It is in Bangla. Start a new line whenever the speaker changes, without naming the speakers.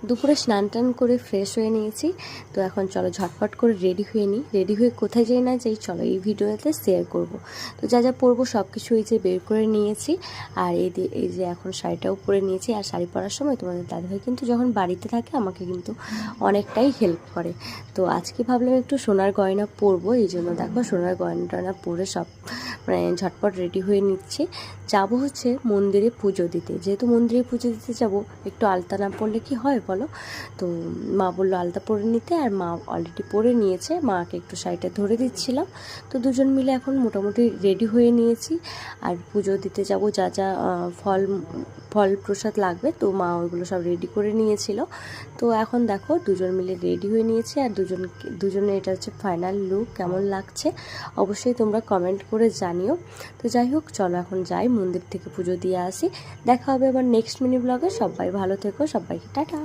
দুপুরে স্নান টান করে ফ্রেশ হয়ে নিয়েছি। তো এখন চলো ঝটপট করে রেডি হয়ে নিই। রেডি হয়ে কোথায় যাই না যাই চলো এই ভিডিওতে শেয়ার করব। তো যা যা পরবো সব কিছু এই যে বের করে নিয়েছি। আর এই যে এখন শাড়িটাও পরে নিয়েছি। আর শাড়ি পরার সময় তোমাদের দাদাভাই কিন্তু যখন বাড়িতে থাকে আমাকে কিন্তু অনেকটাই হেল্প করে। তো আজকে ভাবলাম একটু সোনার গয়না পরবো, এই জন্য দেখো সোনার গয়না টয়না পরে সব মানে ঝটপট রেডি হয়ে নিচ্ছি। যাব হচ্ছে মন্দিরে পুজো দিতে। যেহেতু মন্দিরে পুজো দিতে যাব, একটু আলতা না পরলে কি হয় বলো। তো মা বললো আলতা পরে নিতে, আর মা অলরেডি পরে নিয়েছে। মাকে একটু শাড়িটা ধরে দিচ্ছিলাম। তো দুজন মিলে এখন মোটামুটি রেডি হয়ে নিয়েছি। আর পুজো দিতে যাব, যা যা ফল প্রসাদ লাগবে তো মা ওইগুলো সব রেডি করে নিয়েছিল। তো এখন দেখো দুজন মিলে রেডি হয়ে নিয়েছি। আর দুজনে এটা হচ্ছে ফাইনাল লুক। কেমন লাগছে অবশ্যই তোমরা কমেন্ট করে জানিও। তো যাই হোক চলো এখন যাই মন্দির থেকে পুজো দিয়ে আসি। দেখা হবে আবার নেক্সট মিনি ব্লগে। সবাই ভালো থেকো, সবাইকে টাটা।